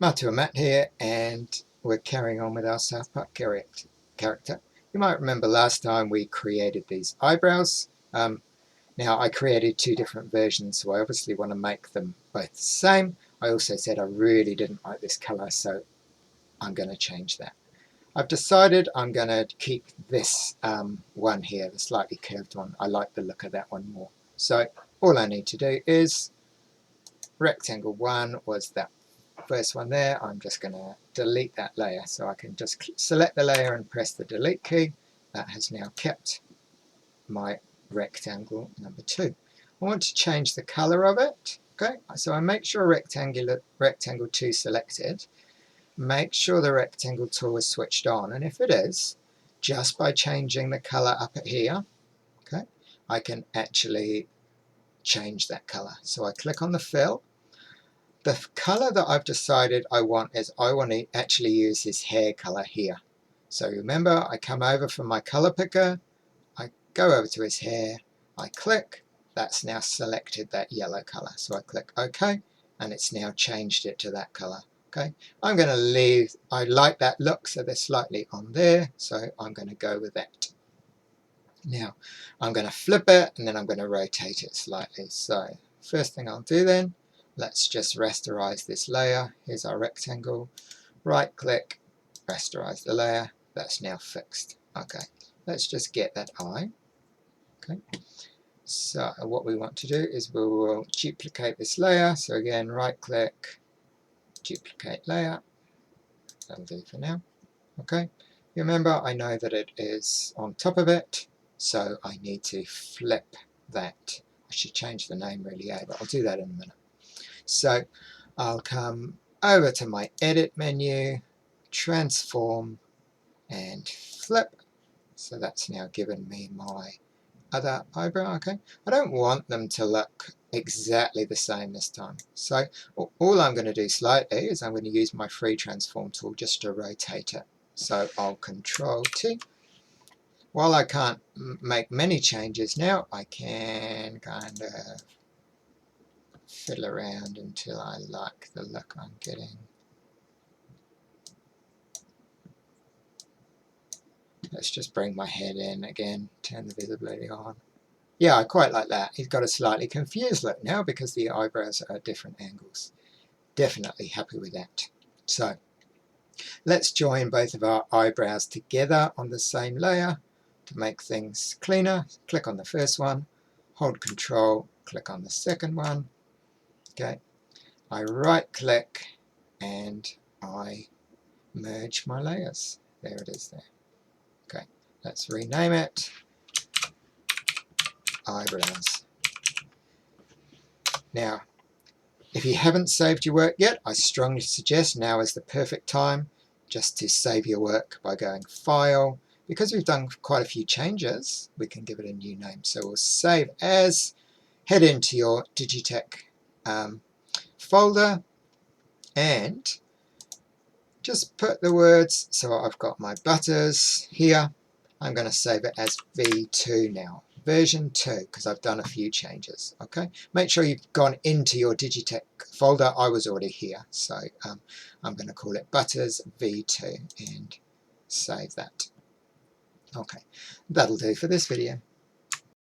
Matu and Matt here, and we're carrying on with our South Park character. You might remember last time we created these eyebrows. Now I created two different versions, so I obviously want to make them both the same. I also said I really didn't like this color, so I'm going to change that. I've decided I'm going to keep this one here, the slightly curved one. I like the look of that one more. So all I need to do is rectangle 1 was that first one there. I'm just going to delete that layer, so I can just select the layer and press the delete key. That has now kept my rectangle number 2. I want to change the color of it. Okay, so I make sure rectangle 2 selected. Make sure the rectangle tool is switched on, and if it is, just by changing the color up at here, okay, I can actually change that color. So I click on the fill. The color that I've decided I want is I want to actually use his hair color here. So remember, I come over from my color picker, I go over to his hair, I click, that's now selected that yellow color. So I click OK, and it's now changed it to that color. Okay, I'm going to leave, I like that look, so they're slightly on there, so I'm going to go with that. Now, I'm going to flip it, and then I'm going to rotate it slightly. So first thing I'll do then, let's just rasterize this layer. Here's our rectangle. Right click, rasterize the layer. That's now fixed. Okay, let's just get that eye. Okay, so what we want to do is we will duplicate this layer. So again, right click, duplicate layer. That'll do for now. Okay, you remember I know that it is on top of it, so I need to flip that. I should change the name really, but I'll do that in a minute. So I'll come over to my edit menu, transform, and flip. So that's now given me my other eyebrow. Okay, I don't want them to look exactly the same this time. So all I'm going to do slightly is I'm going to use my free transform tool just to rotate it. So I'll Control T. While I can't make many changes now, I can kind of fiddle around until I like the look I'm getting. Let's just bring my head in again, turn the visibility on. Yeah, I quite like that. He's got a slightly confused look now because the eyebrows are at different angles. Definitely happy with that. So let's join both of our eyebrows together on the same layer to make things cleaner. Click on the first one, hold Control, click on the second one. Okay, I right click and I merge my layers. There it is there. Okay, let's rename it eyebrows. Now, if you haven't saved your work yet, I strongly suggest now is the perfect time just to save your work by going File. Because we've done quite a few changes, we can give it a new name. So we'll save as, head into your Digitech folder, and just put the words, so I've got my butters here. I'm going to save it as V2 now. Version 2, because I've done a few changes. Okay, make sure you've gone into your Digitech folder. I was already here, so I'm going to call it Butters V2 and save that. Okay, that'll do for this video.